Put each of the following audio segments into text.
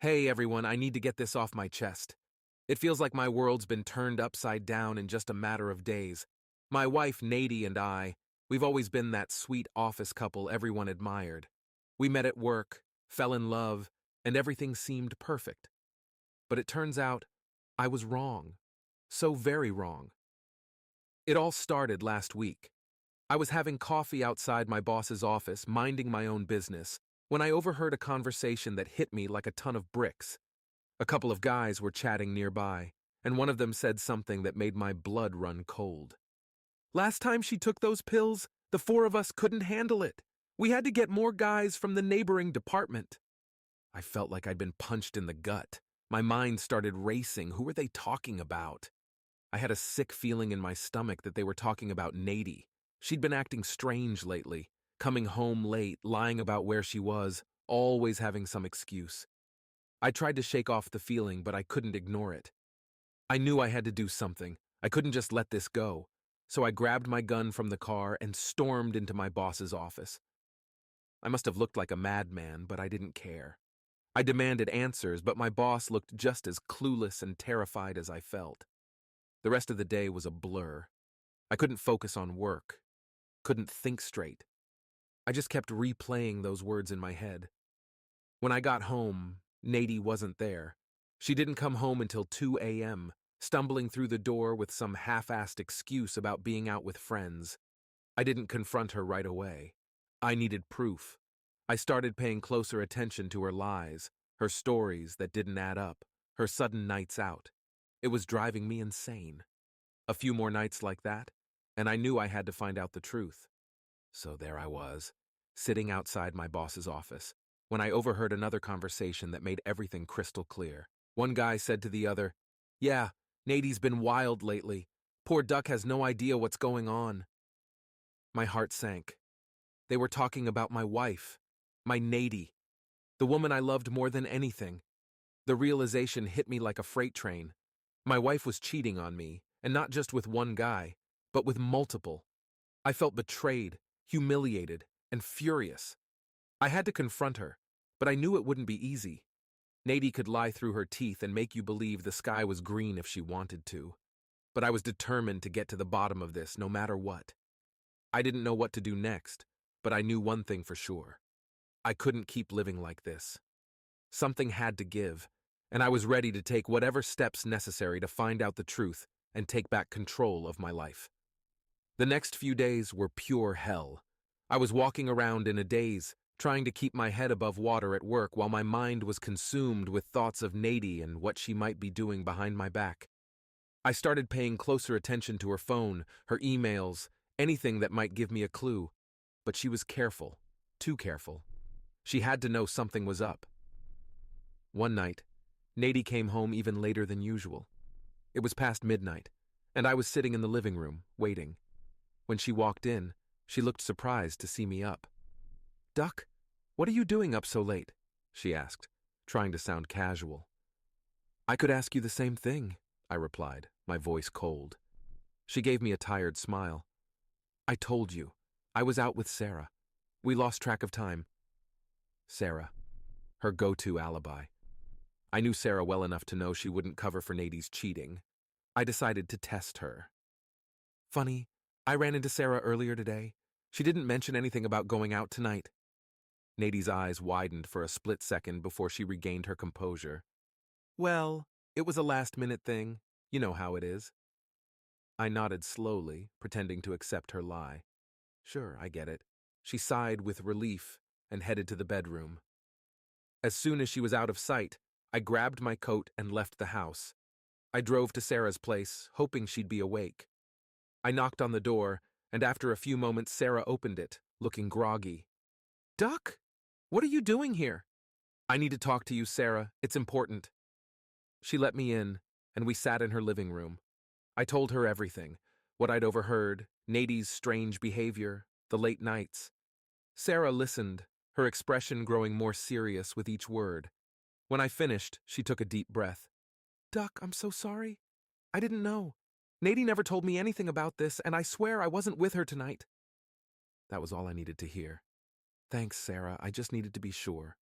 Hey everyone, I need to get this off my chest. It feels like my world's been turned upside down in just a matter of days. My wife, Nadie, and we've always been that sweet office couple everyone admired. We met at work, fell in love, and everything seemed perfect. But it turns out, I was wrong. So very wrong. It all started last week. I was having coffee outside my boss's office, minding my own business, when I overheard a conversation that hit me like a ton of bricks. A couple of guys were chatting nearby, and one of them said something that made my blood run cold. Last time she took those pills, the four of us couldn't handle it. We had to get more guys from the neighboring department. I felt like I'd been punched in the gut. My mind started racing. Who were they talking about? I had a sick feeling in my stomach that they were talking about Nadie. She'd been acting strange lately, coming home late, lying about where she was, always having some excuse. I tried to shake off the feeling, but I couldn't ignore it. I knew I had to do something. I couldn't just let this go. So I grabbed my gun from the car and stormed into my boss's office. I must have looked like a madman, but I didn't care. I demanded answers, but my boss looked just as clueless and terrified as I felt. The rest of the day was a blur. I couldn't focus on work, couldn't think straight. I just kept replaying those words in my head. When I got home, Nadie wasn't there. She didn't come home until 2 a.m., stumbling through the door with some half-assed excuse about being out with friends. I didn't confront her right away. I needed proof. I started paying closer attention to her lies, her stories that didn't add up, her sudden nights out. It was driving me insane. A few more nights like that, and I knew I had to find out the truth. So there I was, sitting outside my boss's office, when I overheard another conversation that made everything crystal clear. One guy said to the other, "Yeah, Nadie's been wild lately. Poor Duck has no idea what's going on." My heart sank. They were talking about my wife, my Nadie, the woman I loved more than anything. The realization hit me like a freight train. My wife was cheating on me, and not just with one guy, but with multiple. I felt betrayed, humiliated, and furious. I had to confront her, but I knew it wouldn't be easy. Nadie could lie through her teeth and make you believe the sky was green if she wanted to. But I was determined to get to the bottom of this no matter what. I didn't know what to do next, but I knew one thing for sure. I couldn't keep living like this. Something had to give, and I was ready to take whatever steps necessary to find out the truth and take back control of my life. The next few days were pure hell. I was walking around in a daze, trying to keep my head above water at work while my mind was consumed with thoughts of Nadie and what she might be doing behind my back. I started paying closer attention to her phone, her emails, anything that might give me a clue. But she was careful, too careful. She had to know something was up. One night, Nadie came home even later than usual. It was past midnight, and I was sitting in the living room, waiting. When she walked in, she looked surprised to see me up. "Duck, what are you doing up so late?" she asked, trying to sound casual. "I could ask you the same thing," I replied, my voice cold. She gave me a tired smile. "I told you. I was out with Sarah. We lost track of time." Sarah. Her go-to alibi. I knew Sarah well enough to know she wouldn't cover for Nadie's cheating. I decided to test her. "Funny, I ran into Sarah earlier today. She didn't mention anything about going out tonight." Nadie's eyes widened for a split second before she regained her composure. "Well, it was a last-minute thing. You know how it is." I nodded slowly, pretending to accept her lie. "Sure, I get it." She sighed with relief and headed to the bedroom. As soon as she was out of sight, I grabbed my coat and left the house. I drove to Sarah's place, hoping she'd be awake. I knocked on the door, and after a few moments Sarah opened it, looking groggy. "Duck, what are you doing here?" "I need to talk to you, Sarah. It's important." She let me in, and we sat in her living room. I told her everything, what I'd overheard, Nadie's strange behavior, the late nights. Sarah listened, her expression growing more serious with each word. When I finished, she took a deep breath. "Duck, I'm so sorry. I didn't know. Nadie never told me anything about this, and I swear I wasn't with her tonight." That was all I needed to hear. "Thanks, Sarah. I just needed to be sure."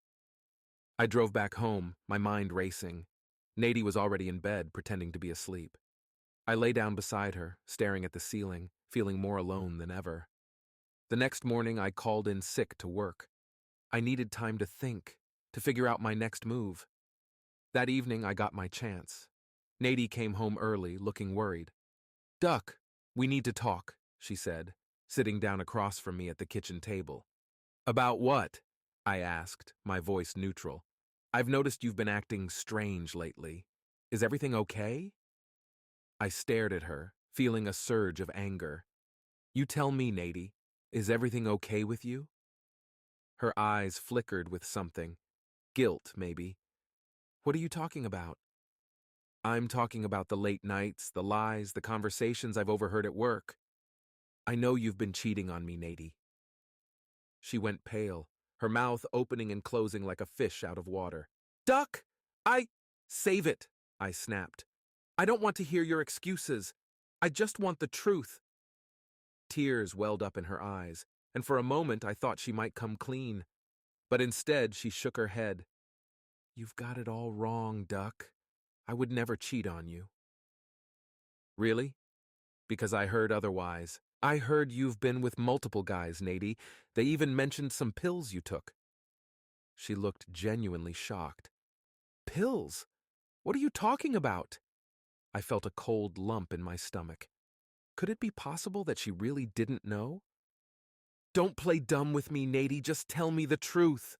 I drove back home, my mind racing. Nady was already in bed, pretending to be asleep. I lay down beside her, staring at the ceiling, feeling more alone than ever. The next morning, I called in sick to work. I needed time to think, to figure out my next move. That evening, I got my chance. Nady came home early, looking worried. "Duck, we need to talk," she said, sitting down across from me at the kitchen table. "About what?" I asked, my voice neutral. "I've noticed you've been acting strange lately. Is everything okay?" I stared at her, feeling a surge of anger. "You tell me, Nady, is everything okay with you?" Her eyes flickered with something. Guilt, maybe. "What are you talking about?" "I'm talking about the late nights, the lies, the conversations I've overheard at work. I know you've been cheating on me, Nady." She went pale, her mouth opening and closing like a fish out of water. "Duck! Save it!" I snapped. "I don't want to hear your excuses. I just want the truth." Tears welled up in her eyes, and for a moment I thought she might come clean. But instead she shook her head. "You've got it all wrong, Duck. I would never cheat on you." "Really?" "Because I heard otherwise. I heard you've been with multiple guys, Nady. They even mentioned some pills you took." She looked genuinely shocked. "Pills? What are you talking about?" I felt a cold lump in my stomach. Could it be possible that she really didn't know? "Don't play dumb with me, Nady. Just tell me the truth."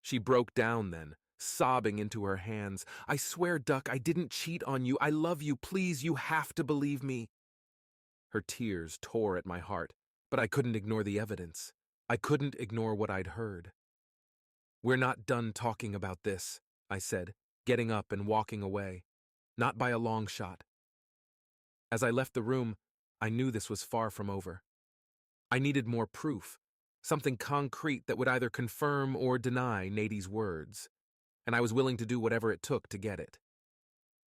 She broke down then, sobbing into her hands. "I swear, Duck, I didn't cheat on you. I love you. Please, you have to believe me." Her tears tore at my heart, but I couldn't ignore the evidence. I couldn't ignore what I'd heard. "We're not done talking about this," I said, getting up and walking away. Not by a long shot. As I left the room, I knew this was far from over. I needed more proof, something concrete that would either confirm or deny Nady's words, and I was willing to do whatever it took to get it.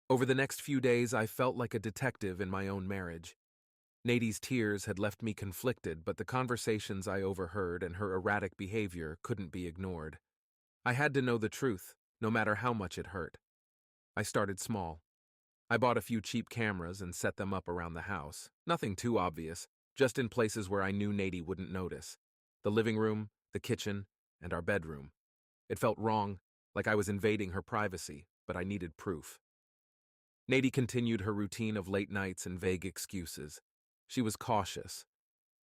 Over the next few days, I felt like a detective in my own marriage. Nady's tears had left me conflicted, but the conversations I overheard and her erratic behavior couldn't be ignored. I had to know the truth, no matter how much it hurt. I started small. I bought a few cheap cameras and set them up around the house. Nothing too obvious, just in places where I knew Nady wouldn't notice. The living room, the kitchen, and our bedroom. It felt wrong, like I was invading her privacy, but I needed proof. Nady continued her routine of late nights and vague excuses. She was cautious,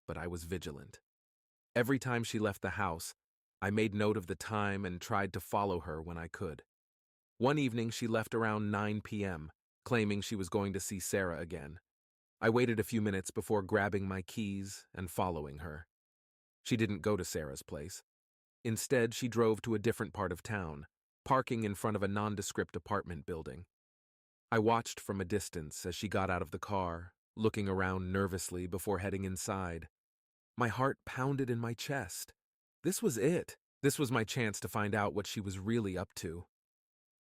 but I was vigilant. Every time she left the house, I made note of the time and tried to follow her when I could. One evening, she left around 9 p.m., claiming she was going to see Sarah again. I waited a few minutes before grabbing my keys and following her. She didn't go to Sarah's place. Instead, she drove to a different part of town, parking in front of a nondescript apartment building. I watched from a distance as she got out of the car, looking around nervously before heading inside. My heart pounded in my chest. This was it. This was my chance to find out what she was really up to.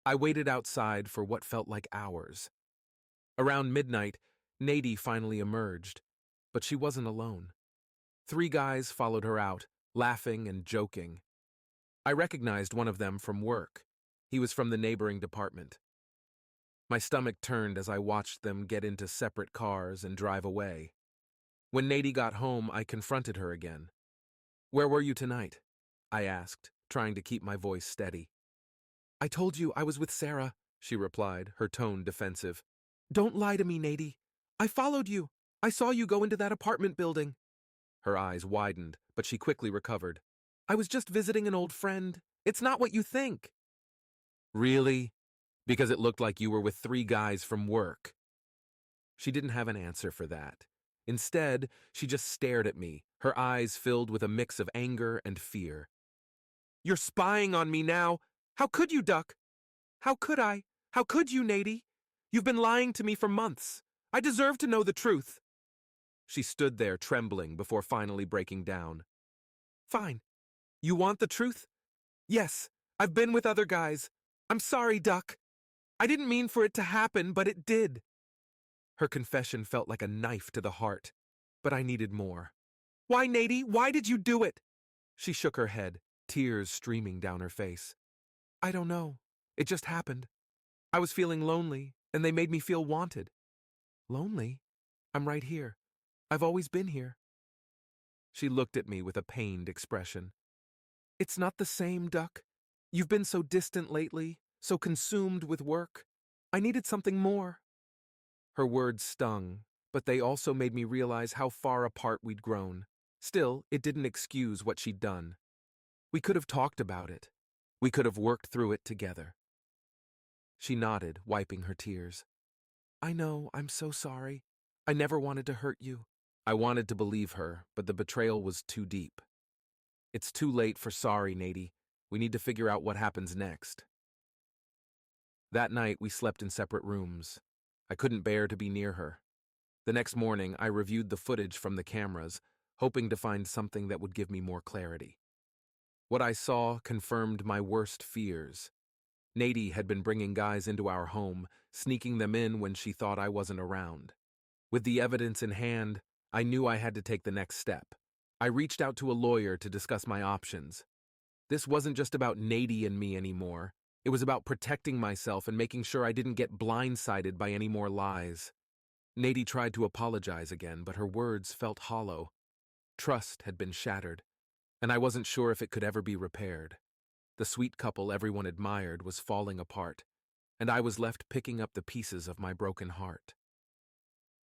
I waited outside for what felt like hours. Around midnight, Nady finally emerged, but she wasn't alone. 3 guys followed her out, laughing and joking. I recognized one of them from work. He was from the neighboring department. My stomach turned as I watched them get into separate cars and drive away. When Nady got home, I confronted her again. "Where were you tonight?" I asked, trying to keep my voice steady. "I told you I was with Sarah," she replied, her tone defensive. "Don't lie to me, Nady. I followed you. I saw you go into that apartment building." Her eyes widened, but she quickly recovered. "I was just visiting an old friend. It's not what you think." "Really? Because it looked like you were with 3 guys from work." She didn't have an answer for that. Instead, she just stared at me, her eyes filled with a mix of anger and fear. "You're spying on me now. How could you, Duck? How could I? How could you, Nady? You've been lying to me for months. I deserve to know the truth." She stood there trembling before finally breaking down. "Fine. You want the truth? Yes, I've been with other guys. I'm sorry, Duck. I didn't mean for it to happen, but it did." Her confession felt like a knife to the heart, but I needed more. "Why, Nady? Why did you do it?" She shook her head, tears streaming down her face. I don't know. It just happened. I was feeling lonely, and they made me feel wanted. Lonely? I'm right here. I've always been here. She looked at me with a pained expression. It's not the same, Duck. You've been so distant lately, so consumed with work. I needed something more. Her words stung, but they also made me realize how far apart we'd grown. Still, it didn't excuse what she'd done. We could have talked about it. We could have worked through it together. She nodded, wiping her tears. I know, I'm so sorry. I never wanted to hurt you. I wanted to believe her, but the betrayal was too deep. It's too late for sorry, Nady. We need to figure out what happens next. That night, we slept in separate rooms. I couldn't bear to be near her. The next morning, I reviewed the footage from the cameras, hoping to find something that would give me more clarity. What I saw confirmed my worst fears. Nady had been bringing guys into our home, sneaking them in when she thought I wasn't around. With the evidence in hand, I knew I had to take the next step. I reached out to a lawyer to discuss my options. This wasn't just about Nady and me anymore. It was about protecting myself and making sure I didn't get blindsided by any more lies. Nady tried to apologize again, but her words felt hollow. Trust had been shattered, and I wasn't sure if it could ever be repaired. The sweet couple everyone admired was falling apart, and I was left picking up the pieces of my broken heart.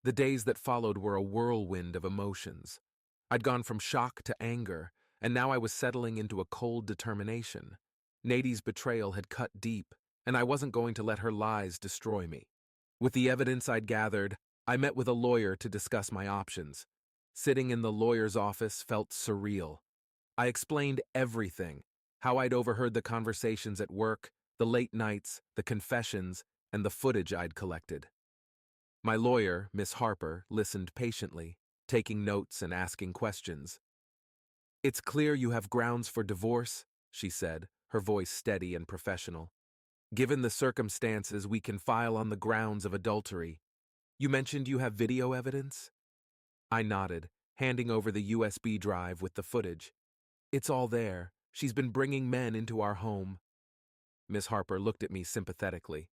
The days that followed were a whirlwind of emotions. I'd gone from shock to anger, and now I was settling into a cold determination. Nady's betrayal had cut deep, and I wasn't going to let her lies destroy me. With the evidence I'd gathered, I met with a lawyer to discuss my options. Sitting in the lawyer's office felt surreal. I explained everything, how I'd overheard the conversations at work, the late nights, the confessions, and the footage I'd collected. My lawyer, Miss Harper, listened patiently, taking notes and asking questions. It's clear you have grounds for divorce, she said, her voice steady and professional. Given the circumstances, we can file on the grounds of adultery. You mentioned you have video evidence? I nodded, handing over the USB drive with the footage. It's all there. She's been bringing men into our home. Miss Harper looked at me sympathetically.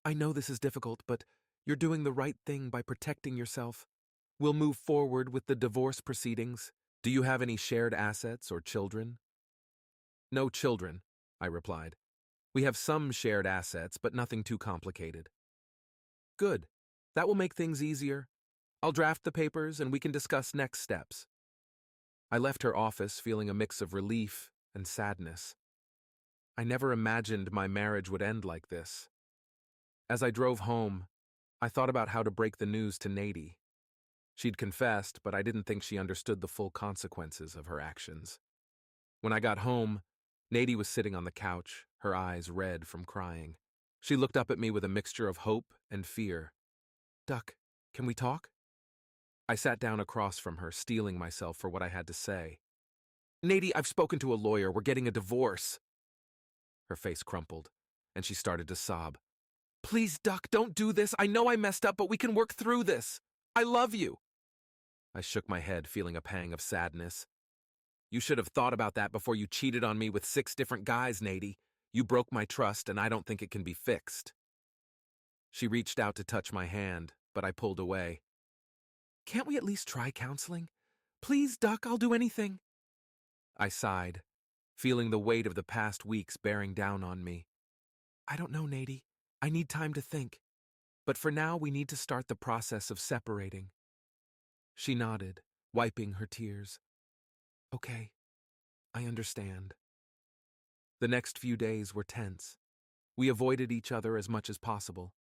I know this is difficult, but you're doing the right thing by protecting yourself. We'll move forward with the divorce proceedings. Do you have any shared assets or children? No children, I replied. We have some shared assets, but nothing too complicated. Good. That will make things easier. I'll draft the papers and we can discuss next steps. I left her office feeling a mix of relief and sadness. I never imagined my marriage would end like this. As I drove home, I thought about how to break the news to Nady. She'd confessed, but I didn't think she understood the full consequences of her actions. When I got home, Nady was sitting on the couch, her eyes red from crying. She looked up at me with a mixture of hope and fear. Duck, can we talk? I sat down across from her, steeling myself for what I had to say. Nady, I've spoken to a lawyer. We're getting a divorce. Her face crumpled, and she started to sob. Please, Duck, don't do this. I know I messed up, but we can work through this. I love you. I shook my head, feeling a pang of sadness. You should have thought about that before you cheated on me with 6 different guys, Nady. You broke my trust, and I don't think it can be fixed. She reached out to touch my hand, but I pulled away. Can't we at least try counseling? Please, Duck, I'll do anything. I sighed, feeling the weight of the past weeks bearing down on me. I don't know, Nady. I need time to think. But for now, we need to start the process of separating. She nodded, wiping her tears. Okay, I understand. The next few days were tense. We avoided each other as much as possible,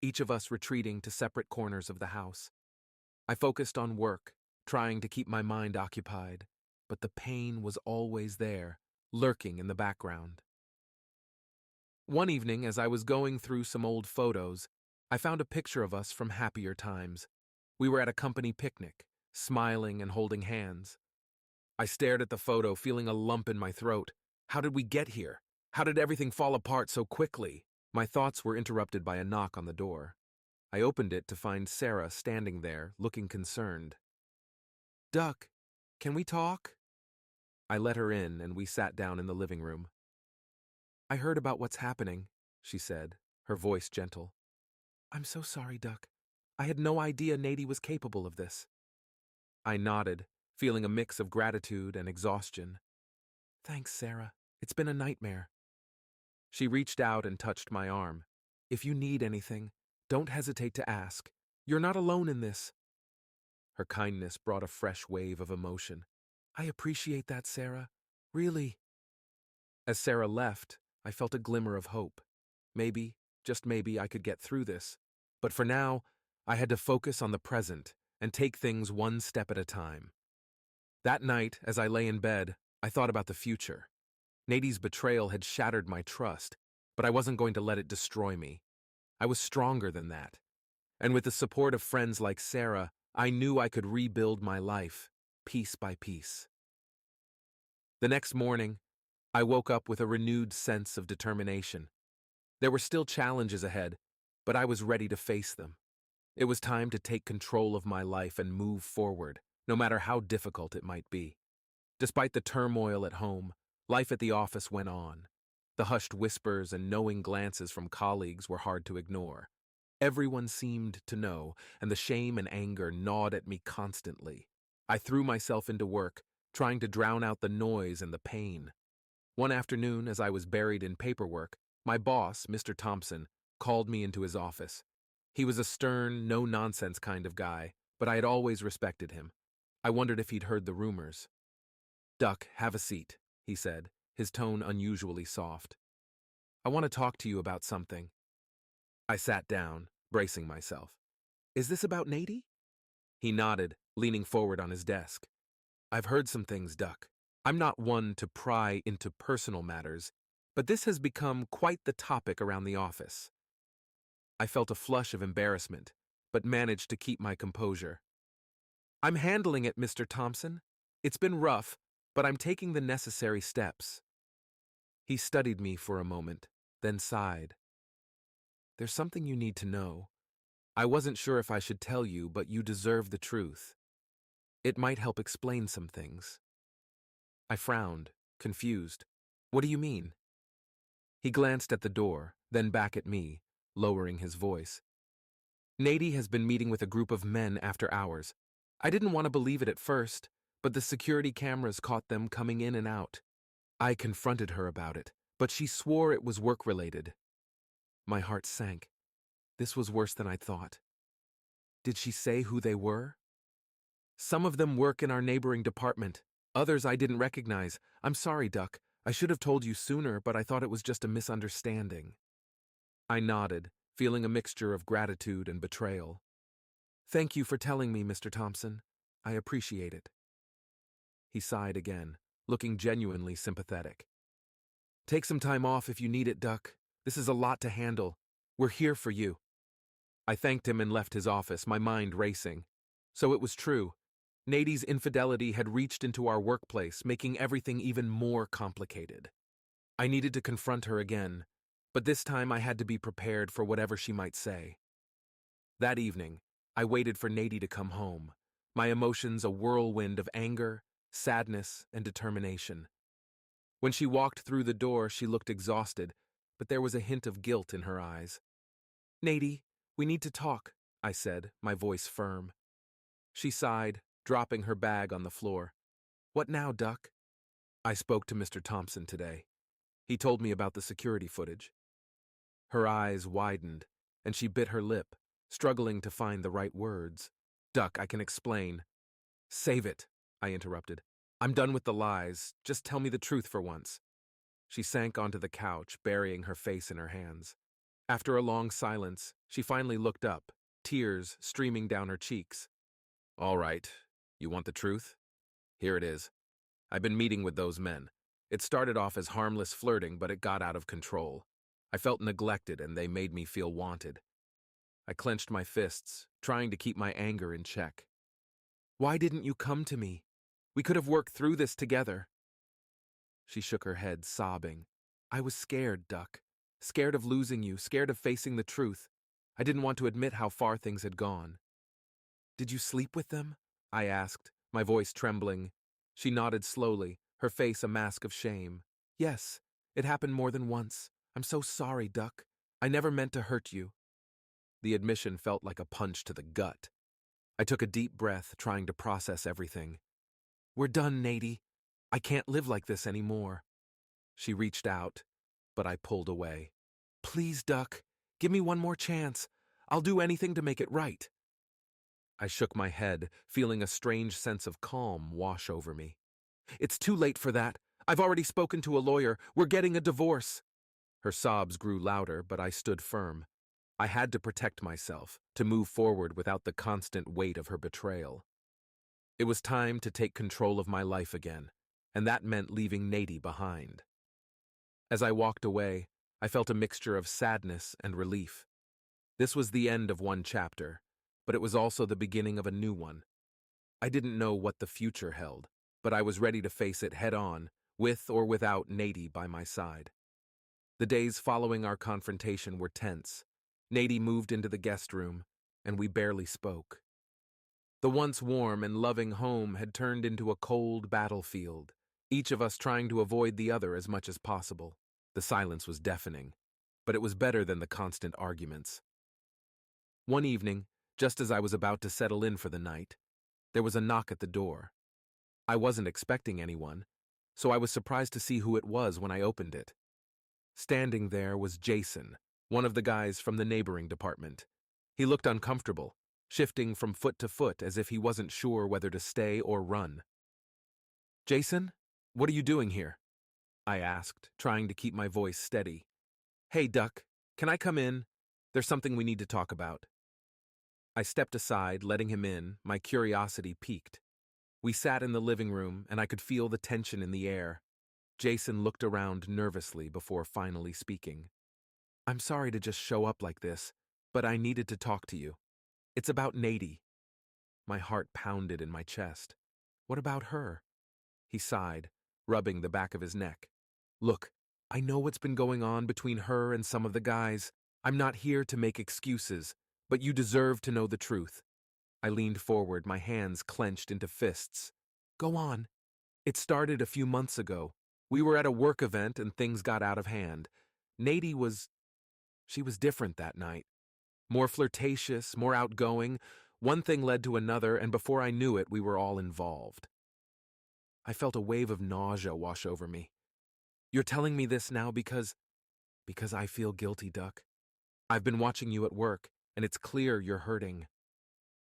each of us retreating to separate corners of the house. I focused on work, trying to keep my mind occupied, but the pain was always there, lurking in the background. One evening, as I was going through some old photos, I found a picture of us from happier times. We were at a company picnic, smiling and holding hands. I stared at the photo, feeling a lump in my throat. How did we get here? How did everything fall apart so quickly? My thoughts were interrupted by a knock on the door. I opened it to find Sarah standing there, looking concerned. Duck, can we talk? I let her in and we sat down in the living room. I heard about what's happening, she said, her voice gentle. I'm so sorry, Duck. I had no idea Nady was capable of this. I nodded, feeling a mix of gratitude and exhaustion. Thanks, Sarah. It's been a nightmare. She reached out and touched my arm. If you need anything, don't hesitate to ask. You're not alone in this. Her kindness brought a fresh wave of emotion. I appreciate that, Sarah. Really. As Sarah left, I felt a glimmer of hope. Maybe, just maybe, I could get through this. But for now, I had to focus on the present and take things one step at a time. That night, as I lay in bed, I thought about the future. Nady's betrayal had shattered my trust, but I wasn't going to let it destroy me. I was stronger than that. And with the support of friends like Sarah, I knew I could rebuild my life, piece by piece. The next morning, I woke up with a renewed sense of determination. There were still challenges ahead, but I was ready to face them. It was time to take control of my life and move forward, no matter how difficult it might be. Despite the turmoil at home, life at the office went on. The hushed whispers and knowing glances from colleagues were hard to ignore. Everyone seemed to know, and the shame and anger gnawed at me constantly. I threw myself into work, trying to drown out the noise and the pain. One afternoon, as I was buried in paperwork, my boss, Mr. Thompson, called me into his office. He was a stern, no-nonsense kind of guy, but I had always respected him. I wondered if he'd heard the rumors. Duck, have a seat, he said, his tone unusually soft. I want to talk to you about something. I sat down, bracing myself. Is this about Nady? He nodded, leaning forward on his desk. I've heard some things, Duck. I'm not one to pry into personal matters, but this has become quite the topic around the office. I felt a flush of embarrassment, but managed to keep my composure. I'm handling it, Mr. Thompson. It's been rough, but I'm taking the necessary steps. He studied me for a moment, then sighed. There's something you need to know. I wasn't sure if I should tell you, but you deserve the truth. It might help explain some things. I frowned, confused. What do you mean? He glanced at the door, then back at me, lowering his voice. Nady has been meeting with a group of men after hours. I didn't want to believe it at first, but the security cameras caught them coming in and out. I confronted her about it, but she swore it was work-related. My heart sank. This was worse than I'd thought. Did she say who they were? Some of them work in our neighboring department. Others I didn't recognize. I'm sorry, Duck. I should have told you sooner, but I thought it was just a misunderstanding. I nodded, feeling a mixture of gratitude and betrayal. Thank you for telling me, Mr. Thompson. I appreciate it. He sighed again, looking genuinely sympathetic. Take some time off if you need it, Duck. This is a lot to handle. We're here for you. I thanked him and left his office, my mind racing. So it was true. Nady's infidelity had reached into our workplace, making everything even more complicated. I needed to confront her again, but this time I had to be prepared for whatever she might say. That evening, I waited for Nady to come home, my emotions a whirlwind of anger, sadness, and determination. When she walked through the door, she looked exhausted, but there was a hint of guilt in her eyes. Nady, we need to talk, I said, my voice firm. She sighed, dropping her bag on the floor. What now, Duck? I spoke to Mr. Thompson today. He told me about the security footage. Her eyes widened, and she bit her lip, struggling to find the right words. Duck, I can explain. Save it, I interrupted. I'm done with the lies. Just tell me the truth for once. She sank onto the couch, burying her face in her hands. After a long silence, she finally looked up, tears streaming down her cheeks. All right, you want the truth? Here it is. I've been meeting with those men. It started off as harmless flirting, but it got out of control. I felt neglected, and they made me feel wanted. I clenched my fists, trying to keep my anger in check. Why didn't you come to me? We could have worked through this together. She shook her head, sobbing. I was scared, Duck. Scared of losing you, scared of facing the truth. I didn't want to admit how far things had gone. Did you sleep with them? I asked, my voice trembling. She nodded slowly, her face a mask of shame. Yes, It happened more than once. I'm so sorry, Duck. I never meant to hurt you. The admission felt like a punch to the gut. I took a deep breath, trying to process everything. We're done, Nady. I can't live like this anymore. She reached out, but I pulled away. Please, Duck, give me one more chance. I'll do anything to make it right. I shook my head, feeling a strange sense of calm wash over me. It's too late for that. I've already spoken to a lawyer. We're getting a divorce. Her sobs grew louder, but I stood firm. I had to protect myself, to move forward without the constant weight of her betrayal. It was time to take control of my life again, and that meant leaving Nady behind. As I walked away, I felt a mixture of sadness and relief. This was the end of one chapter, but it was also the beginning of a new one. I didn't know what the future held, but I was ready to face it head-on, with or without Nady by my side. The days following our confrontation were tense. Nady moved into the guest room, and we barely spoke. The once warm and loving home had turned into a cold battlefield, each of us trying to avoid the other as much as possible. The silence was deafening, but it was better than the constant arguments. One evening, just as I was about to settle in for the night, there was a knock at the door. I wasn't expecting anyone, so I was surprised to see who it was when I opened it. Standing there was Jason, one of the guys from the neighboring department. He looked uncomfortable, shifting from foot to foot as if he wasn't sure whether to stay or run. Jason, what are you doing here? I asked, trying to keep my voice steady. Hey, Duck, can I come in? There's something we need to talk about. I stepped aside, letting him in, my curiosity piqued. We sat in the living room, and I could feel the tension in the air. Jason looked around nervously before finally speaking. I'm sorry to just show up like this, but I needed to talk to you. It's about Nady. My heart pounded in my chest. What about her? He sighed, rubbing the back of his neck. Look, I know what's been going on between her and some of the guys. I'm not here to make excuses, but you deserve to know the truth. I leaned forward, my hands clenched into fists. Go on. It started a few months ago. We were at a work event and things got out of hand. Nady she was different that night. More flirtatious, more outgoing. One thing led to another, and before I knew it, we were all involved. I felt a wave of nausea wash over me. You're telling me this now because I feel guilty, Duck. I've been watching you at work, and it's clear you're hurting.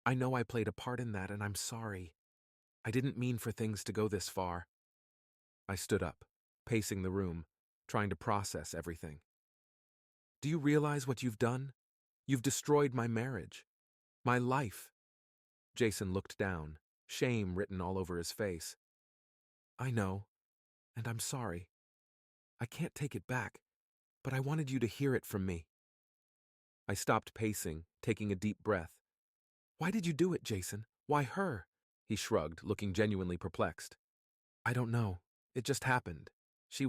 I know I played a part in that, and I'm sorry. I didn't mean for things to go this far. I stood up, pacing the room, trying to process everything. Do you realize what you've done? You've destroyed my marriage, my life. Jason looked down, shame written all over his face. I know, and I'm sorry. I can't take it back, but I wanted you to hear it from me. I stopped pacing, taking a deep breath. Why did you do it, Jason? Why her? He shrugged, looking genuinely perplexed. I don't know. It just happened. She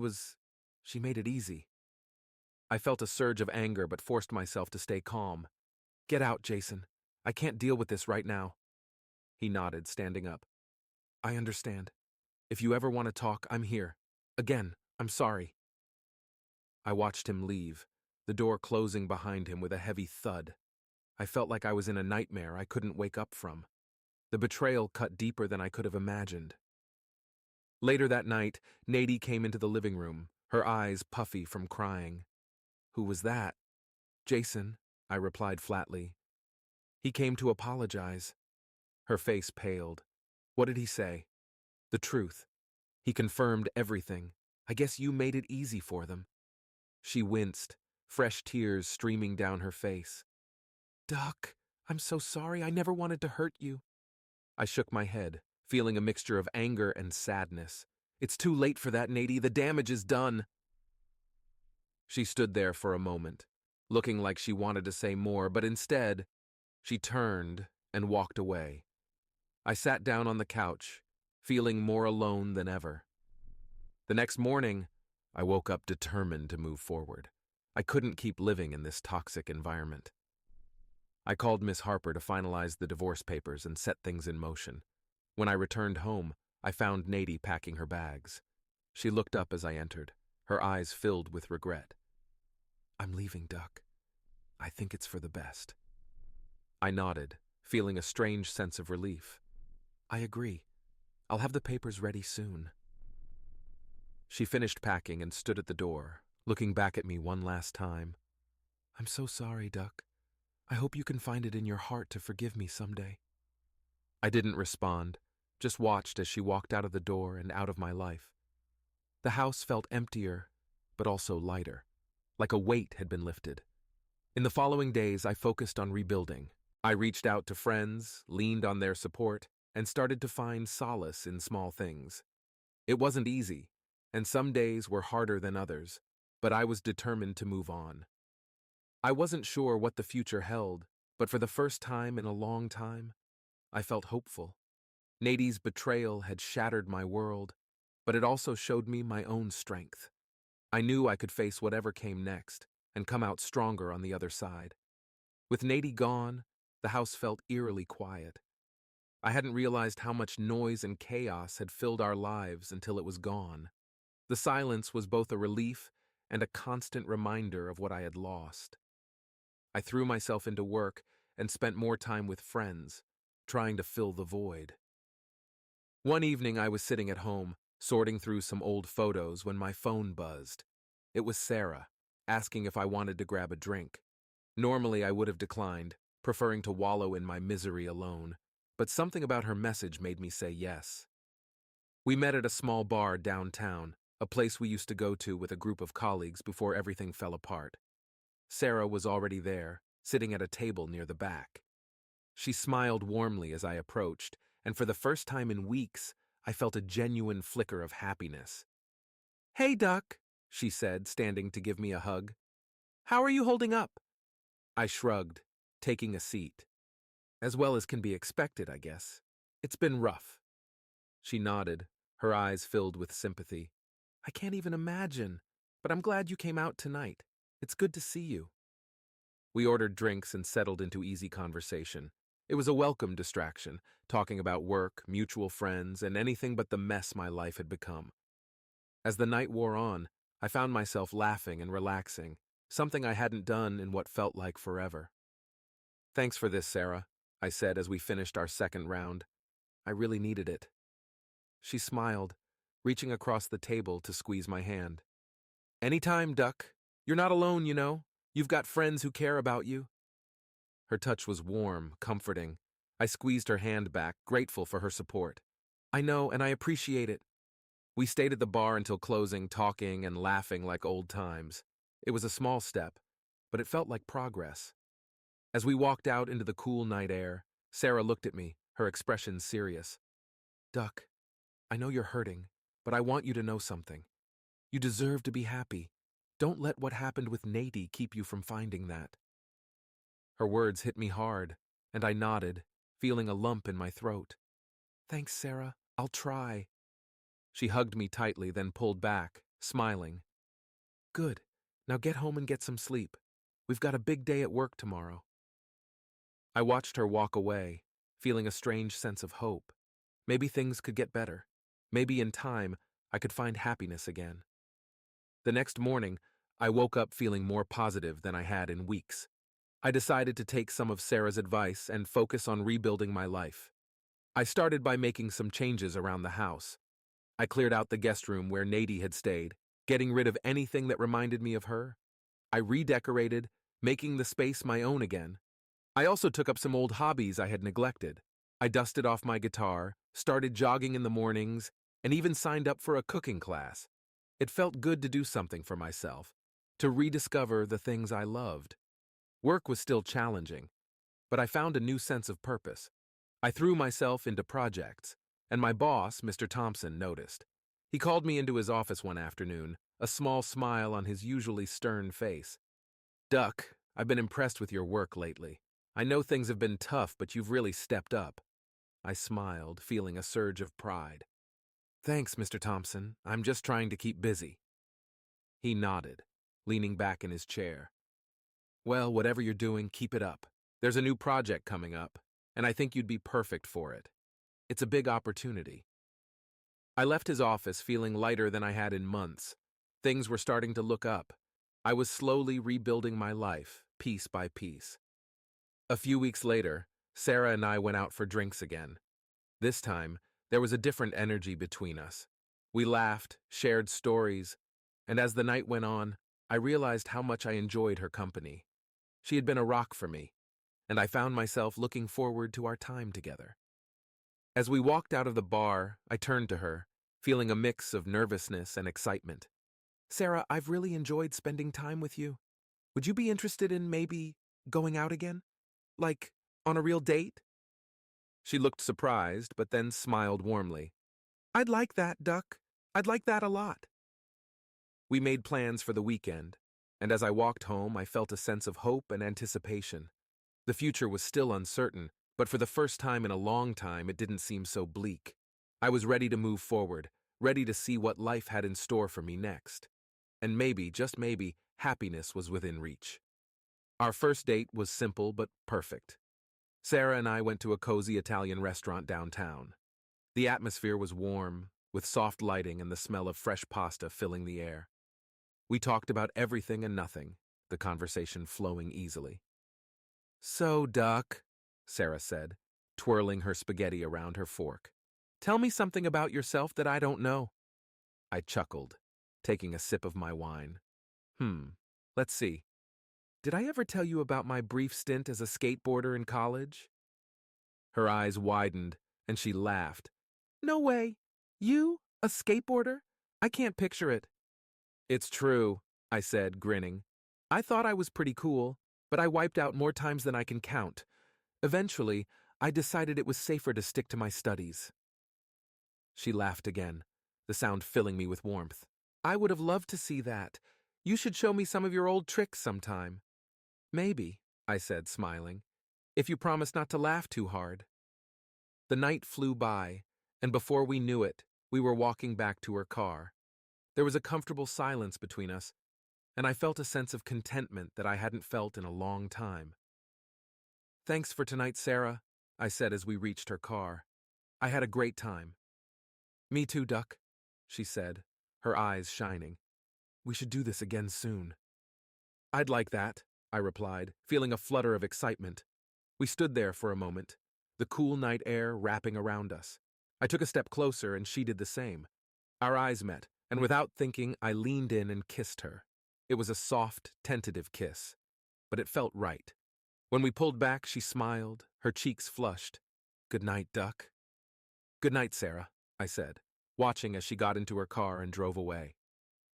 made it easy. I felt a surge of anger but forced myself to stay calm. Get out, Jason. I can't deal with this right now. He nodded, standing up. I understand. If you ever want to talk, I'm here. Again, I'm sorry. I watched him leave, the door closing behind him with a heavy thud. I felt like I was in a nightmare I couldn't wake up from. The betrayal cut deeper than I could have imagined. Later that night, Nady came into the living room, her eyes puffy from crying. Who was that? Jason, I replied flatly. He came to apologize. Her face paled. What did he say? The truth. He confirmed everything. I guess you made it easy for them. She winced, fresh tears streaming down her face. Duck, I'm so sorry. I never wanted to hurt you. I shook my head, feeling a mixture of anger and sadness. It's too late for that, Nady. The damage is done. She stood there for a moment, looking like she wanted to say more, but instead, she turned and walked away. I sat down on the couch, feeling more alone than ever. The next morning, I woke up determined to move forward. I couldn't keep living in this toxic environment. I called Miss Harper to finalize the divorce papers and set things in motion. When I returned home, I found Nady packing her bags. She looked up as I entered, her eyes filled with regret. I'm leaving, Duck. I think it's for the best. I nodded, feeling a strange sense of relief. I agree. I'll have the papers ready soon. She finished packing and stood at the door, looking back at me one last time. I'm so sorry, Duck. I hope you can find it in your heart to forgive me someday. I didn't respond, just watched as she walked out of the door and out of my life. The house felt emptier, but also lighter, like a weight had been lifted. In the following days, I focused on rebuilding. I reached out to friends, leaned on their support, and started to find solace in small things. It wasn't easy, and some days were harder than others, but I was determined to move on. I wasn't sure what the future held, but for the first time in a long time, I felt hopeful. Nadie's betrayal had shattered my world, but it also showed me my own strength. I knew I could face whatever came next and come out stronger on the other side. With Nadie gone, the house felt eerily quiet. I hadn't realized how much noise and chaos had filled our lives until it was gone. The silence was both a relief and a constant reminder of what I had lost. I threw myself into work and spent more time with friends, trying to fill the void. One evening I was sitting at home, sorting through some old photos when my phone buzzed. It was Sarah, asking if I wanted to grab a drink. Normally I would have declined, preferring to wallow in my misery alone, but something about her message made me say yes. We met at a small bar downtown, a place we used to go to with a group of colleagues before everything fell apart. Sarah was already there, sitting at a table near the back. She smiled warmly as I approached, and for the first time in weeks, I felt a genuine flicker of happiness. Hey, Duck, she said, standing to give me a hug. How are you holding up? I shrugged, taking a seat. As well as can be expected, I guess. It's been rough. She nodded, her eyes filled with sympathy. I can't even imagine, but I'm glad you came out tonight. It's good to see you. We ordered drinks and settled into easy conversation. It was a welcome distraction, talking about work, mutual friends, and anything but the mess my life had become. As the night wore on, I found myself laughing and relaxing, something I hadn't done in what felt like forever. Thanks for this, Sarah, I said as we finished our second round. I really needed it. She smiled, reaching across the table to squeeze my hand. Anytime, Duck. You're not alone, you know. You've got friends who care about you. Her touch was warm, comforting. I squeezed her hand back, grateful for her support. I know, and I appreciate it. We stayed at the bar until closing, talking and laughing like old times. It was a small step, but it felt like progress. As we walked out into the cool night air, Sarah looked at me, her expression serious. Duck, I know you're hurting, but I want you to know something. You deserve to be happy. Don't let what happened with Nadie keep you from finding that. Her words hit me hard, and I nodded, feeling a lump in my throat. Thanks, Sarah. I'll try. She hugged me tightly, then pulled back, smiling. Good. Now get home and get some sleep. We've got a big day at work tomorrow. I watched her walk away, feeling a strange sense of hope. Maybe things could get better. Maybe in time, I could find happiness again. The next morning, I woke up feeling more positive than I had in weeks. I decided to take some of Sarah's advice and focus on rebuilding my life. I started by making some changes around the house. I cleared out the guest room where Nadie had stayed, getting rid of anything that reminded me of her. I redecorated, making the space my own again. I also took up some old hobbies I had neglected. I dusted off my guitar, started jogging in the mornings, and even signed up for a cooking class. It felt good to do something for myself, to rediscover the things I loved. Work was still challenging, but I found a new sense of purpose. I threw myself into projects, and my boss, Mr. Thompson, noticed. He called me into his office one afternoon, a small smile on his usually stern face. Duck, I've been impressed with your work lately. I know things have been tough, but you've really stepped up. I smiled, feeling a surge of pride. Thanks, Mr. Thompson. I'm just trying to keep busy. He nodded, leaning back in his chair. Well, whatever you're doing, keep it up. There's a new project coming up, and I think you'd be perfect for it. It's a big opportunity. I left his office feeling lighter than I had in months. Things were starting to look up. I was slowly rebuilding my life, piece by piece. A few weeks later, Sarah and I went out for drinks again. This time, there was a different energy between us. We laughed, shared stories, and as the night went on, I realized how much I enjoyed her company. She had been a rock for me, and I found myself looking forward to our time together. As we walked out of the bar, I turned to her, feeling a mix of nervousness and excitement. Sarah, I've really enjoyed spending time with you. Would you be interested in maybe going out again? Like, on a real date? She looked surprised, but then smiled warmly. I'd like that, Duck. I'd like that a lot. We made plans for the weekend, and as I walked home, I felt a sense of hope and anticipation. The future was still uncertain, but for the first time in a long time, it didn't seem so bleak. I was ready to move forward, ready to see what life had in store for me next. And maybe, just maybe, happiness was within reach. Our first date was simple but perfect. Sarah and I went to a cozy Italian restaurant downtown. The atmosphere was warm, with soft lighting and the smell of fresh pasta filling the air. We talked about everything and nothing, the conversation flowing easily. So, Duck, Sarah said, twirling her spaghetti around her fork. Tell me something about yourself that I don't know. I chuckled, taking a sip of my wine. Let's see. Did I ever tell you about my brief stint as a skateboarder in college? Her eyes widened, and she laughed. No way. You? A skateboarder? I can't picture it. It's true, I said, grinning. I thought I was pretty cool, but I wiped out more times than I can count. Eventually, I decided it was safer to stick to my studies. She laughed again, the sound filling me with warmth. I would have loved to see that. You should show me some of your old tricks sometime. Maybe, I said, smiling, if you promise not to laugh too hard. The night flew by, and before we knew it, we were walking back to her car. There was a comfortable silence between us, and I felt a sense of contentment that I hadn't felt in a long time. Thanks for tonight, Sarah, I said as we reached her car. I had a great time. Me too, Duck, she said, her eyes shining. We should do this again soon. I'd like that, I replied, feeling a flutter of excitement. We stood there for a moment, the cool night air wrapping around us. I took a step closer and she did the same. Our eyes met, and without thinking, I leaned in and kissed her. It was a soft, tentative kiss, but it felt right. When we pulled back, she smiled, her cheeks flushed. Good night, Duck. Good night, Sarah, I said, watching as she got into her car and drove away.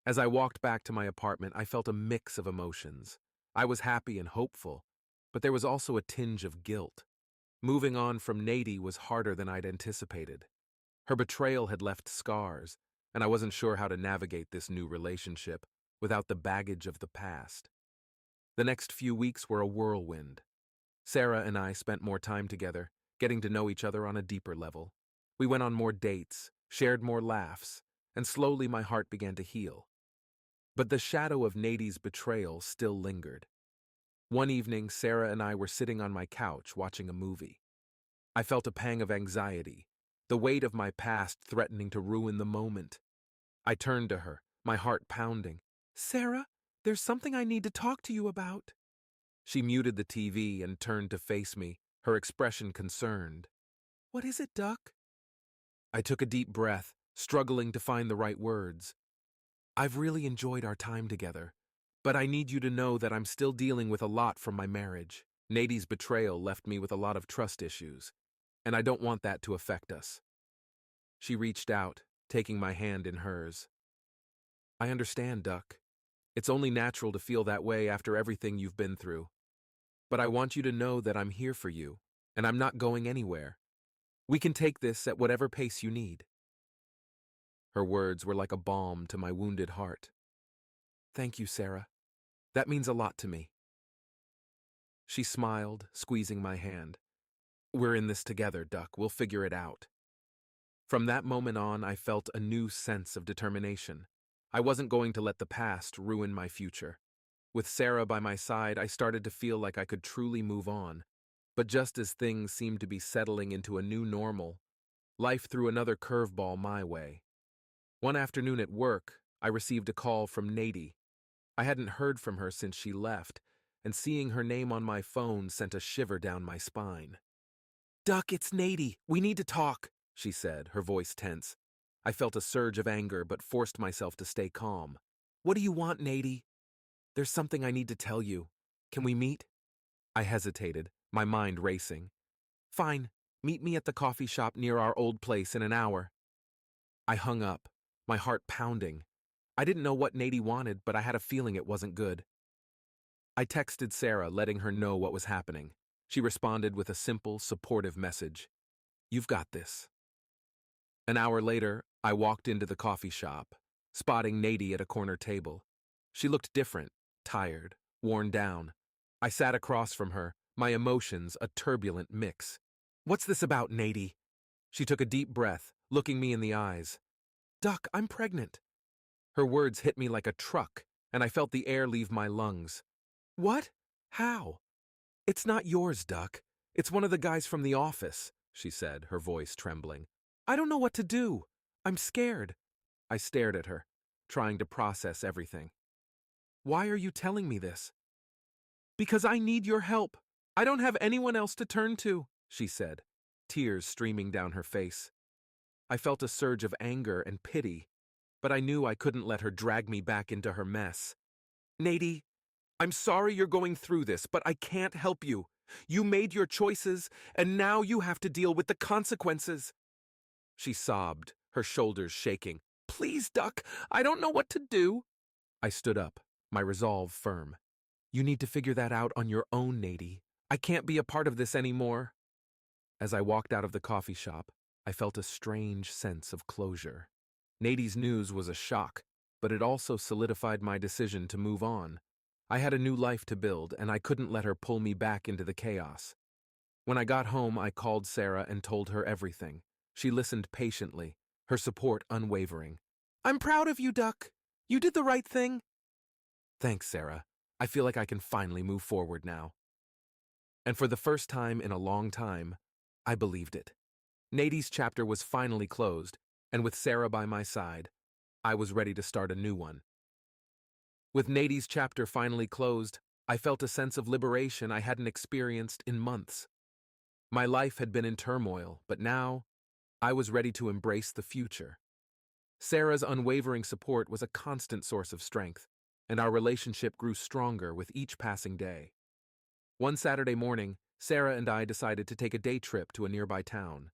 As I walked back to my apartment, I felt a mix of emotions. I was happy and hopeful, but there was also a tinge of guilt. Moving on from Nady was harder than I'd anticipated. Her betrayal had left scars, and I wasn't sure how to navigate this new relationship without the baggage of the past. The next few weeks were a whirlwind. Sarah and I spent more time together, getting to know each other on a deeper level. We went on more dates, shared more laughs, and slowly my heart began to heal. But the shadow of Nady's betrayal still lingered. One evening, Sarah and I were sitting on my couch watching a movie. I felt a pang of anxiety, the weight of my past threatening to ruin the moment. I turned to her, my heart pounding. Sarah, there's something I need to talk to you about. She muted the TV and turned to face me, her expression concerned. What is it, Duck? I took a deep breath, struggling to find the right words. I've really enjoyed our time together, but I need you to know that I'm still dealing with a lot from my marriage. Nady's betrayal left me with a lot of trust issues, and I don't want that to affect us. She reached out, taking my hand in hers. I understand, Duck. It's only natural to feel that way after everything you've been through. But I want you to know that I'm here for you, and I'm not going anywhere. We can take this at whatever pace you need. Her words were like a balm to my wounded heart. Thank you, Sarah. That means a lot to me. She smiled, squeezing my hand. We're in this together, Duck. We'll figure it out. From that moment on, I felt a new sense of determination. I wasn't going to let the past ruin my future. With Sarah by my side, I started to feel like I could truly move on. But just as things seemed to be settling into a new normal, life threw another curveball my way. One afternoon at work, I received a call from Nady. I hadn't heard from her since she left, and seeing her name on my phone sent a shiver down my spine. "Duck, it's Nady. We need to talk," she said, her voice tense. I felt a surge of anger but forced myself to stay calm. "What do you want, Nady?" "There's something I need to tell you. Can we meet?" I hesitated, my mind racing. "Fine. Meet me at the coffee shop near our old place in an hour." I hung up, my heart pounding. I didn't know what Nady wanted, but I had a feeling it wasn't good. I texted Sarah, letting her know what was happening. She responded with a simple, supportive message. "You've got this." An hour later, I walked into the coffee shop, spotting Nady at a corner table. She looked different, tired, worn down. I sat across from her, my emotions a turbulent mix. "What's this about, Nady?" She took a deep breath, looking me in the eyes. "Duck, I'm pregnant." Her words hit me like a truck, and I felt the air leave my lungs. "What? How?" "It's not yours, Duck. It's one of the guys from the office," she said, her voice trembling. "I don't know what to do. I'm scared." I stared at her, trying to process everything. "Why are you telling me this?" "Because I need your help. I don't have anyone else to turn to," she said, tears streaming down her face. I felt a surge of anger and pity, but I knew I couldn't let her drag me back into her mess. "Nady, I'm sorry you're going through this, but I can't help you. You made your choices, and now you have to deal with the consequences." She sobbed, her shoulders shaking. "Please, Duck, I don't know what to do." I stood up, my resolve firm. "You need to figure that out on your own, Nady. I can't be a part of this anymore." As I walked out of the coffee shop, I felt a strange sense of closure. Nady's news was a shock, but it also solidified my decision to move on. I had a new life to build, and I couldn't let her pull me back into the chaos. When I got home, I called Sarah and told her everything. She listened patiently, her support unwavering. "I'm proud of you, Duck. You did the right thing." "Thanks, Sarah. I feel like I can finally move forward now." And for the first time in a long time, I believed it. Nady's chapter was finally closed, and with Sarah by my side, I was ready to start a new one. With Nady's chapter finally closed, I felt a sense of liberation I hadn't experienced in months. My life had been in turmoil, but now I was ready to embrace the future. Sarah's unwavering support was a constant source of strength, and our relationship grew stronger with each passing day. One Saturday morning, Sarah and I decided to take a day trip to a nearby town.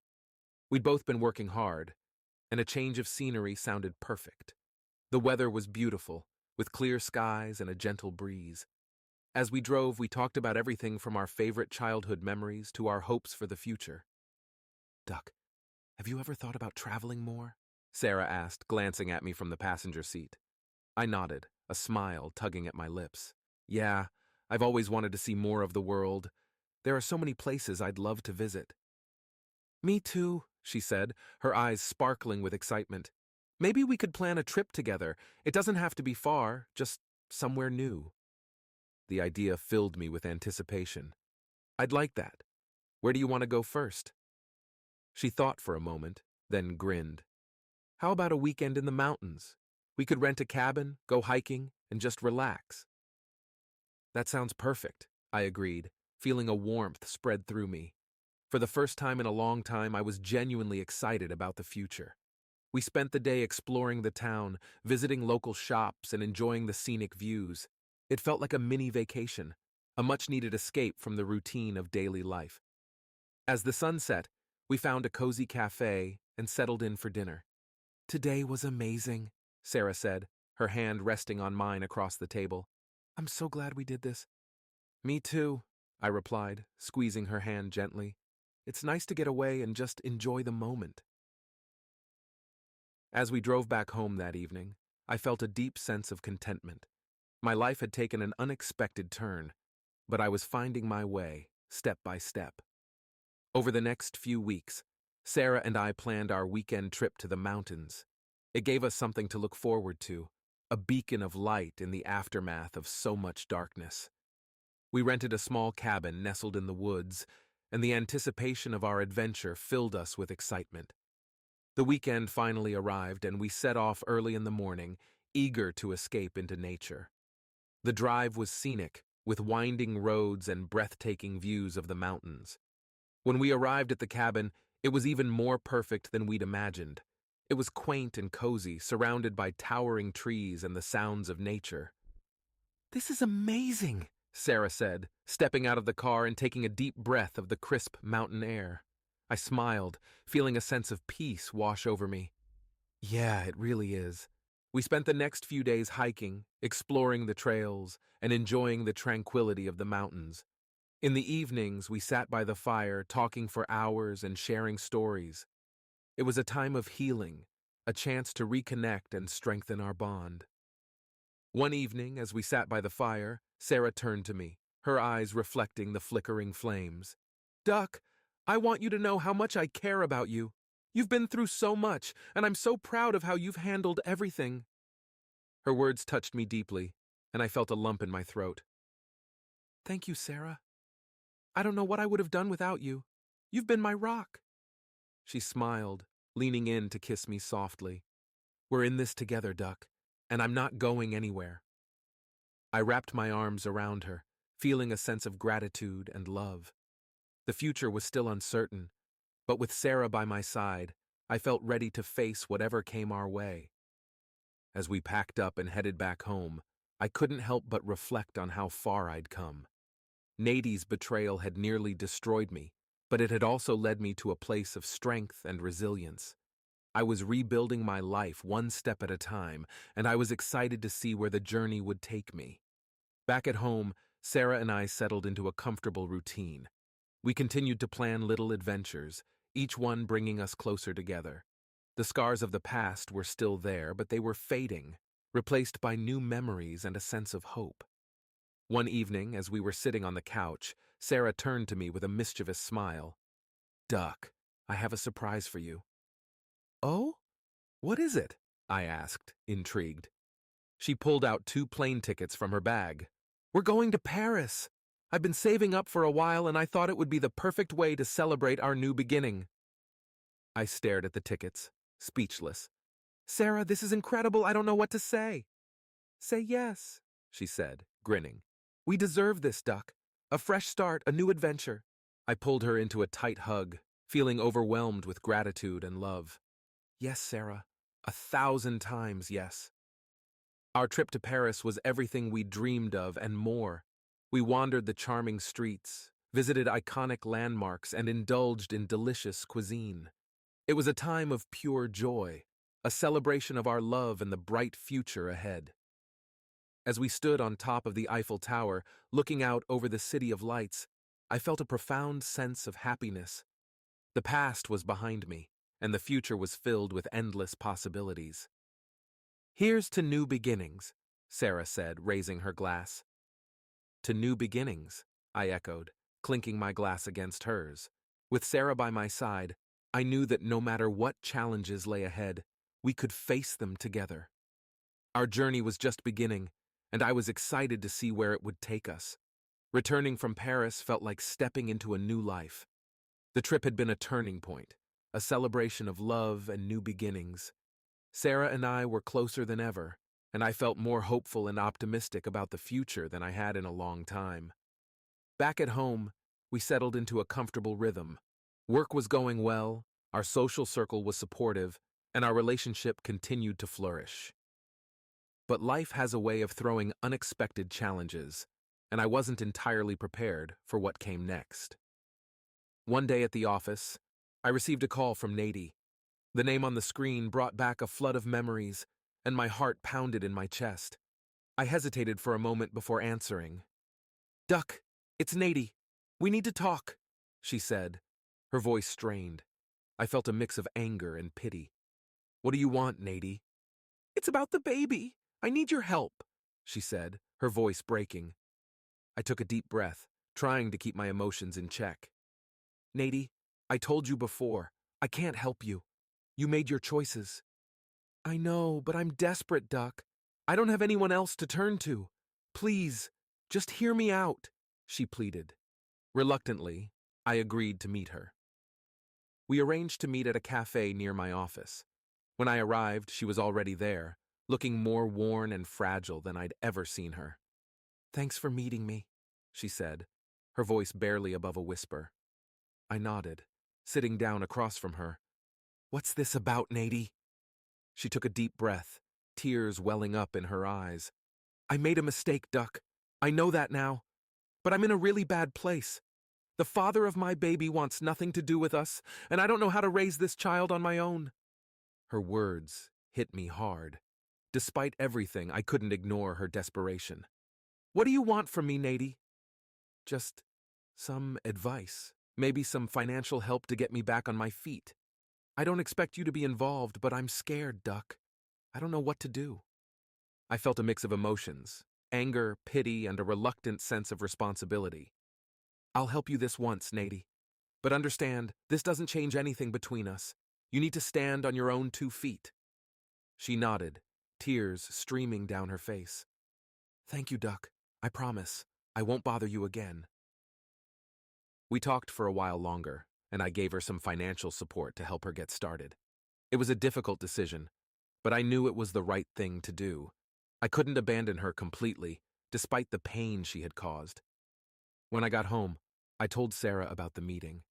We'd both been working hard, and a change of scenery sounded perfect. The weather was beautiful, with clear skies and a gentle breeze. As we drove, we talked about everything from our favorite childhood memories to our hopes for the future. "Duck, have you ever thought about traveling more?" Sarah asked, glancing at me from the passenger seat. I nodded, a smile tugging at my lips. "Yeah, I've always wanted to see more of the world. There are so many places I'd love to visit." "Me too," she said, her eyes sparkling with excitement. "Maybe we could plan a trip together. It doesn't have to be far, just somewhere new." The idea filled me with anticipation. "I'd like that. Where do you want to go first?" She thought for a moment, then grinned. "How about a weekend in the mountains? We could rent a cabin, go hiking, and just relax." "That sounds perfect," I agreed, feeling a warmth spread through me. For the first time in a long time, I was genuinely excited about the future. We spent the day exploring the town, visiting local shops, and enjoying the scenic views. It felt like a mini vacation, a much-needed escape from the routine of daily life. As the sun set, we found a cozy cafe and settled in for dinner. "Today was amazing," Sarah said, her hand resting on mine across the table. "I'm so glad we did this." "Me too," I replied, squeezing her hand gently. "It's nice to get away and just enjoy the moment." As we drove back home that evening, I felt a deep sense of contentment. My life had taken an unexpected turn, but I was finding my way, step by step. Over the next few weeks, Sarah and I planned our weekend trip to the mountains. It gave us something to look forward to, a beacon of light in the aftermath of so much darkness. We rented a small cabin nestled in the woods, and the anticipation of our adventure filled us with excitement. The weekend finally arrived, and we set off early in the morning, eager to escape into nature. The drive was scenic, with winding roads and breathtaking views of the mountains. When we arrived at the cabin, it was even more perfect than we'd imagined. It was quaint and cozy, surrounded by towering trees and the sounds of nature. "This is amazing," Sarah said, stepping out of the car and taking a deep breath of the crisp mountain air. I smiled, feeling a sense of peace wash over me. Yeah, it really is. We spent the next few days hiking, exploring the trails, and enjoying the tranquility of the mountains. In the evenings, we sat by the fire, talking for hours and sharing stories. It was a time of healing, a chance to reconnect and strengthen our bond. One evening, as we sat by the fire, Sarah turned to me, her eyes reflecting the flickering flames. "Duck, I want you to know how much I care about you. You've been through so much, and I'm so proud of how you've handled everything." Her words touched me deeply, and I felt a lump in my throat. "Thank you, Sarah. I don't know what I would have done without you. You've been my rock." She smiled, leaning in to kiss me softly. "We're in this together, Duck, and I'm not going anywhere." I wrapped my arms around her, feeling a sense of gratitude and love. The future was still uncertain, but with Sarah by my side, I felt ready to face whatever came our way. As we packed up and headed back home, I couldn't help but reflect on how far I'd come. Nadie's betrayal had nearly destroyed me, but it had also led me to a place of strength and resilience. I was rebuilding my life one step at a time, and I was excited to see where the journey would take me. Back at home, Sarah and I settled into a comfortable routine. We continued to plan little adventures, each one bringing us closer together. The scars of the past were still there, but they were fading, replaced by new memories and a sense of hope. One evening, as we were sitting on the couch, Sarah turned to me with a mischievous smile. "Duck, I have a surprise for you." "Oh? What is it?" I asked, intrigued. She pulled out 2 plane tickets from her bag. "We're going to Paris. I've been saving up for a while, and I thought it would be the perfect way to celebrate our new beginning." I stared at the tickets, speechless. "Sarah, this is incredible. I don't know what to say." "Say yes," she said, grinning. "We deserve this, Duck. A fresh start, a new adventure." I pulled her into a tight hug, feeling overwhelmed with gratitude and love. "Yes, Sarah. 1,000 times yes." Our trip to Paris was everything we dreamed of and more. We wandered the charming streets, visited iconic landmarks, and indulged in delicious cuisine. It was a time of pure joy, a celebration of our love and the bright future ahead. As we stood on top of the Eiffel Tower, looking out over the city of lights, I felt a profound sense of happiness. The past was behind me, and the future was filled with endless possibilities. "Here's to new beginnings," Sarah said, raising her glass. "To new beginnings," I echoed, clinking my glass against hers. With Sarah by my side, I knew that no matter what challenges lay ahead, we could face them together. Our journey was just beginning, and I was excited to see where it would take us. Returning from Paris felt like stepping into a new life. The trip had been a turning point, a celebration of love and new beginnings. Sarah and I were closer than ever, and I felt more hopeful and optimistic about the future than I had in a long time. Back at home, we settled into a comfortable rhythm. Work was going well, our social circle was supportive, and our relationship continued to flourish. But life has a way of throwing unexpected challenges, and I wasn't entirely prepared for what came next. One day at the office, I received a call from Nadie. The name on the screen brought back a flood of memories, and my heart pounded in my chest. I hesitated for a moment before answering. "Duck, it's Nadie. We need to talk," she said, her voice strained. I felt a mix of anger and pity. "What do you want, Nadie?" "It's about the baby. I need your help," she said, her voice breaking. I took a deep breath, trying to keep my emotions in check. "Nadie, I told you before, I can't help you. You made your choices." "I know, but I'm desperate, Duck. I don't have anyone else to turn to. Please, just hear me out," she pleaded. Reluctantly, I agreed to meet her. We arranged to meet at a cafe near my office. When I arrived, she was already there, looking more worn and fragile than I'd ever seen her. "Thanks for meeting me," she said, her voice barely above a whisper. I nodded, sitting down across from her. "What's this about, Nady?" She took a deep breath, tears welling up in her eyes. "I made a mistake, Duck. I know that now. But I'm in a really bad place. The father of my baby wants nothing to do with us, and I don't know how to raise this child on my own." Her words hit me hard. Despite everything, I couldn't ignore her desperation. "What do you want from me, Nady?" "Just some advice. Maybe some financial help to get me back on my feet. I don't expect you to be involved, but I'm scared, Duck. I don't know what to do." I felt a mix of emotions, anger, pity, and a reluctant sense of responsibility. "I'll help you this once, Nady. But understand, this doesn't change anything between us. You need to stand on your own 2 feet." She nodded, tears streaming down her face. "Thank you, Duck. I promise. I won't bother you again." We talked for a while longer, and I gave her some financial support to help her get started. It was a difficult decision, but I knew it was the right thing to do. I couldn't abandon her completely, despite the pain she had caused. When I got home, I told Sarah about the meeting.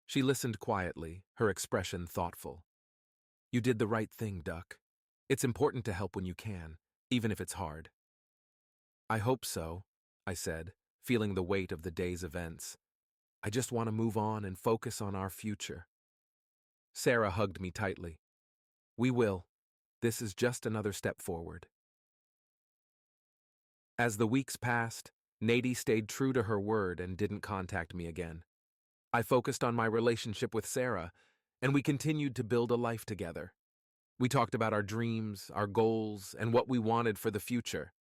She listened quietly, her expression thoughtful. "You did the right thing, Duck. It's important to help when you can, even if it's hard." "I hope so," I said, feeling the weight of the day's events. "I just want to move on and focus on our future." Sarah hugged me tightly. "We will. This is just another step forward." As the weeks passed, Nady stayed true to her word and didn't contact me again. I focused on my relationship with Sarah, and we continued to build a life together. We talked about our dreams, our goals, and what we wanted for the future.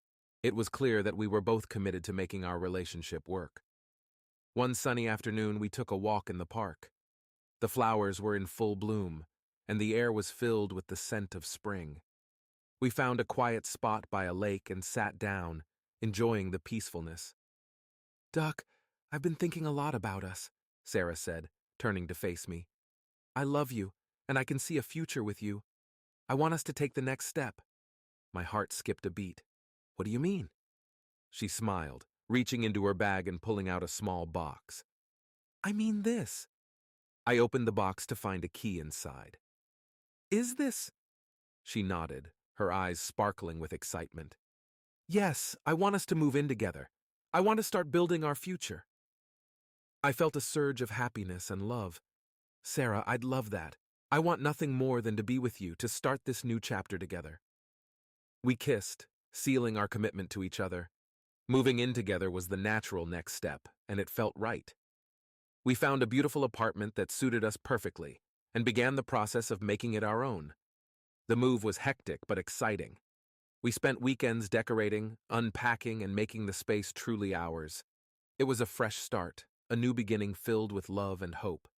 It was clear that we were both committed to making our relationship work. One sunny afternoon, we took a walk in the park. The flowers were in full bloom, and the air was filled with the scent of spring. We found a quiet spot by a lake and sat down, enjoying the peacefulness. "Duck, I've been thinking a lot about us," Sarah said, turning to face me. "I love you, and I can see a future with you. I want us to take the next step." My heart skipped a beat. "What do you mean?" She smiled, reaching into her bag and pulling out a small box. "I mean this." I opened the box to find a key inside. "Is this?" She nodded, her eyes sparkling with excitement. "Yes, I want us to move in together. I want to start building our future." I felt a surge of happiness and love. "Sarah, I'd love that. I want nothing more than to be with you to start this new chapter together." We kissed, sealing our commitment to each other. Moving in together was the natural next step, and it felt right. We found a beautiful apartment that suited us perfectly and began the process of making it our own. The move was hectic but exciting. We spent weekends decorating, unpacking, and making the space truly ours. It was a fresh start, a new beginning filled with love and hope.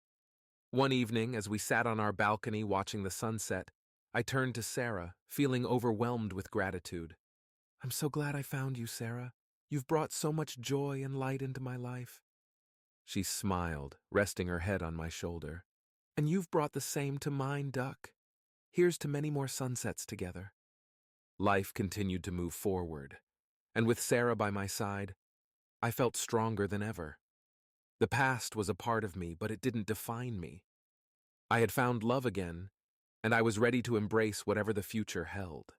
One evening, as we sat on our balcony watching the sunset, I turned to Sarah, feeling overwhelmed with gratitude. "I'm so glad I found you, Sarah. You've brought so much joy and light into my life." She smiled, resting her head on my shoulder. "And you've brought the same to mine, Duck. Here's to many more sunsets together." Life continued to move forward, and with Sarah by my side, I felt stronger than ever. The past was a part of me, but it didn't define me. I had found love again, and I was ready to embrace whatever the future held.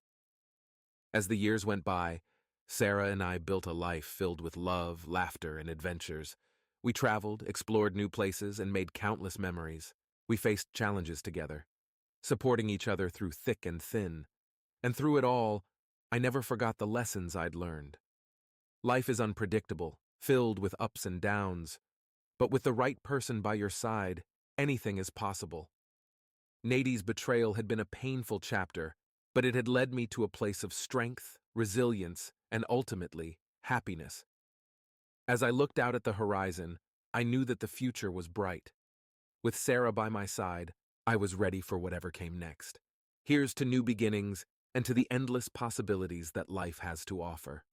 As the years went by, Sarah and I built a life filled with love, laughter, and adventures. We traveled, explored new places, and made countless memories. We faced challenges together, supporting each other through thick and thin. And through it all, I never forgot the lessons I'd learned. Life is unpredictable, filled with ups and downs, but with the right person by your side, anything is possible. Nady's betrayal had been a painful chapter, but it had led me to a place of strength, resilience, and ultimately, happiness. As I looked out at the horizon, I knew that the future was bright. With Sarah by my side, I was ready for whatever came next. Here's to new beginnings and to the endless possibilities that life has to offer.